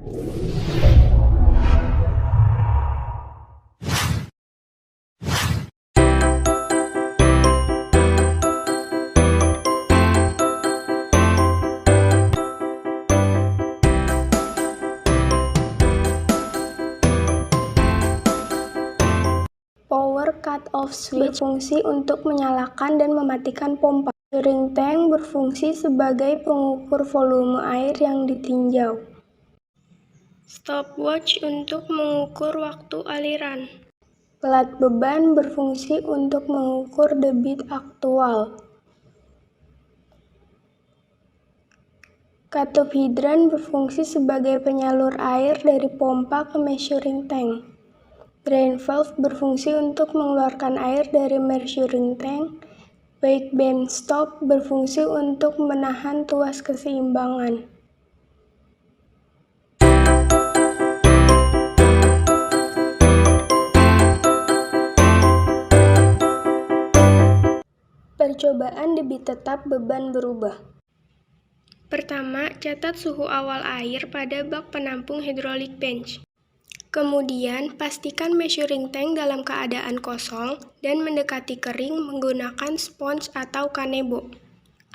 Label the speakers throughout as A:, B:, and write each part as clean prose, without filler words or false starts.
A: Power cut-off switch berfungsi untuk menyalakan dan mematikan pompa. Measuring tank berfungsi sebagai pengukur volume air yang ditinjau. Stopwatch untuk mengukur waktu aliran. Pelat beban berfungsi untuk mengukur debit aktual. Katup hidran berfungsi sebagai penyalur air dari pompa ke measuring tank. Drain valve berfungsi untuk mengeluarkan air dari measuring tank. Wake beam stop berfungsi untuk menahan tuas keseimbangan. Percobaan debit tetap beban berubah. Pertama, catat suhu awal air pada bak penampung hydraulic bench. Kemudian, pastikan measuring tank dalam keadaan kosong dan mendekati kering menggunakan spons atau kanebo.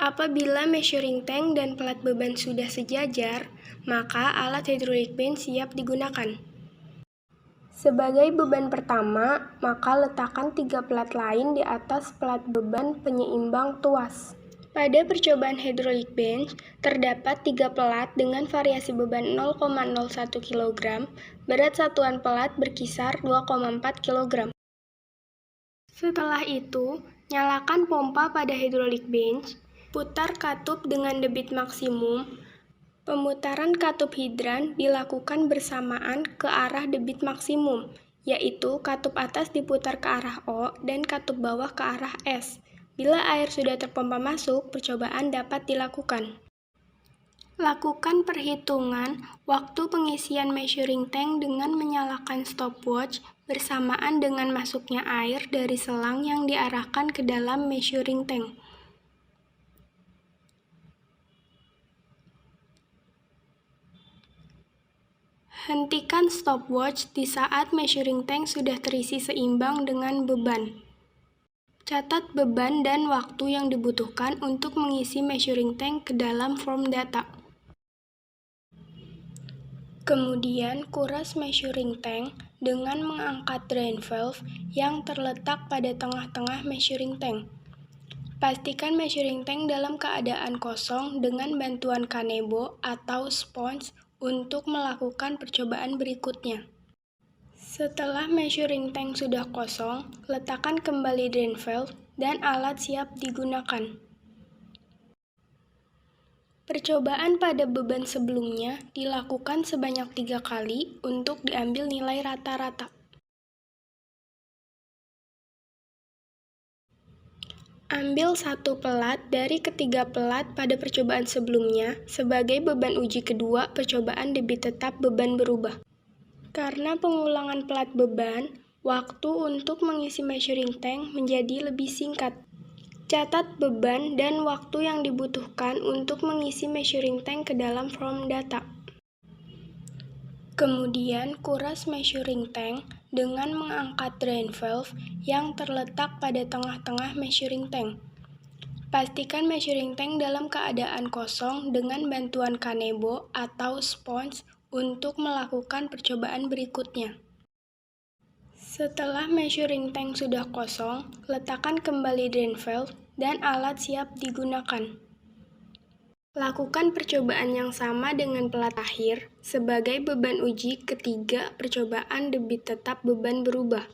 A: Apabila measuring tank dan pelat beban sudah sejajar, maka alat hydraulic bench siap digunakan. Sebagai beban pertama, maka letakkan 3 pelat lain di atas pelat beban penyeimbang tuas. Pada percobaan hydraulic bench, terdapat 3 pelat dengan variasi beban 0,01 kg, berat satuan pelat berkisar 2,4 kg. Setelah itu, nyalakan pompa pada hydraulic bench, putar katup dengan debit maksimum. Pemutaran katup hidran dilakukan bersamaan ke arah debit maksimum, yaitu katup atas diputar ke arah O dan katup bawah ke arah S. Bila air sudah terpompa masuk, percobaan dapat dilakukan. Lakukan perhitungan waktu pengisian measuring tank dengan menyalakan stopwatch bersamaan dengan masuknya air dari selang yang diarahkan ke dalam measuring tank. Hentikan stopwatch di saat measuring tank sudah terisi seimbang dengan beban. Catat beban dan waktu yang dibutuhkan untuk mengisi measuring tank ke dalam form data. Kemudian, kuras measuring tank dengan mengangkat drain valve yang terletak pada tengah-tengah measuring tank. Pastikan measuring tank dalam keadaan kosong dengan bantuan kanebo atau spons untuk melakukan percobaan berikutnya. Setelah measuring tank sudah kosong, letakkan kembali drain valve dan alat siap digunakan. Percobaan pada beban sebelumnya dilakukan sebanyak 3 kali untuk diambil nilai rata-rata. Ambil 1 pelat dari ketiga pelat pada percobaan sebelumnya sebagai beban uji kedua percobaan debit tetap beban berubah. Karena pengulangan pelat beban, waktu untuk mengisi measuring tank menjadi lebih singkat. Catat beban dan waktu yang dibutuhkan untuk mengisi measuring tank ke dalam form data. Kemudian, kuras measuring tank dengan mengangkat drain valve yang terletak pada tengah-tengah measuring tank. Pastikan measuring tank dalam keadaan kosong dengan bantuan kanebo atau spons untuk melakukan percobaan berikutnya. Setelah measuring tank sudah kosong, letakkan kembali drain valve dan alat siap digunakan. Lakukan percobaan yang sama dengan pelat akhir sebagai beban uji ketiga percobaan debit tetap beban berubah.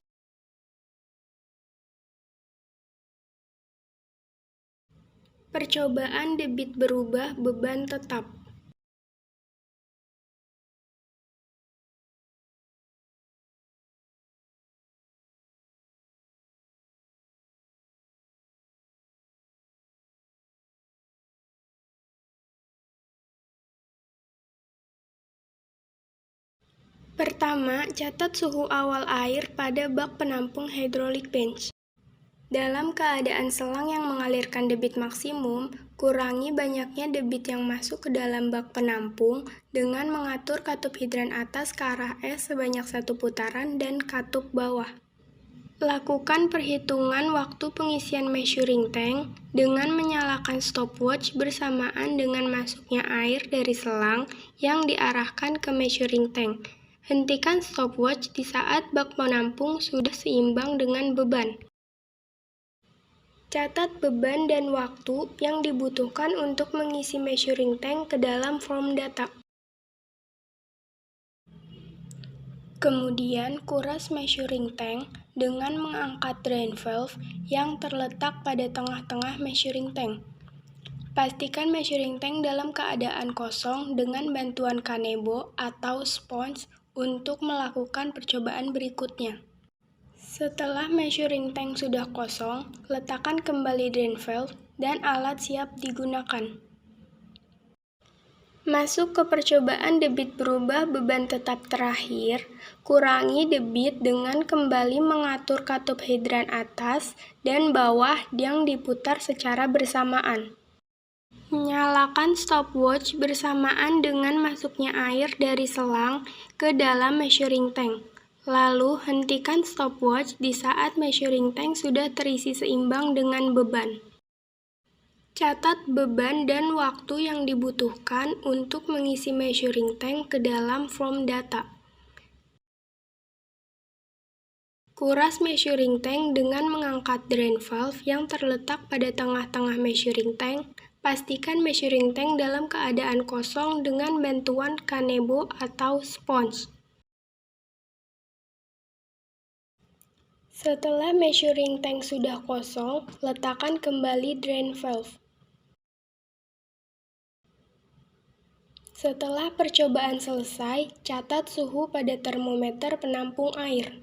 A: Percobaan debit berubah beban tetap. Pertama, catat suhu awal air pada bak penampung hydraulic bench. Dalam keadaan selang yang mengalirkan debit maksimum, kurangi banyaknya debit yang masuk ke dalam bak penampung dengan mengatur katup hidran atas ke arah es sebanyak 1 putaran dan katup bawah. Lakukan perhitungan waktu pengisian measuring tank dengan menyalakan stopwatch bersamaan dengan masuknya air dari selang yang diarahkan ke measuring tank. Hentikan stopwatch di saat bak penampung sudah seimbang dengan beban. Catat beban dan waktu yang dibutuhkan untuk mengisi measuring tank ke dalam form data. Kemudian, kuras measuring tank dengan mengangkat drain valve yang terletak pada tengah-tengah measuring tank. Pastikan measuring tank dalam keadaan kosong dengan bantuan kanebo atau sponge untuk melakukan percobaan berikutnya. Setelah measuring tank sudah kosong, letakkan kembali drain valve dan alat siap digunakan. Masuk ke percobaan debit berubah beban tetap terakhir, kurangi debit dengan kembali mengatur katup hidran atas dan bawah yang diputar secara bersamaan. Nyalakan stopwatch bersamaan dengan masuknya air dari selang ke dalam measuring tank. Lalu, hentikan stopwatch di saat measuring tank sudah terisi seimbang dengan beban. Catat beban dan waktu yang dibutuhkan untuk mengisi measuring tank ke dalam form data. Kuras measuring tank dengan mengangkat drain valve yang terletak pada tengah-tengah measuring tank. Pastikan measuring tank dalam keadaan kosong dengan bantuan kanebo atau sponge. Setelah measuring tank sudah kosong, letakkan kembali drain valve. Setelah percobaan selesai, catat suhu pada termometer penampung air.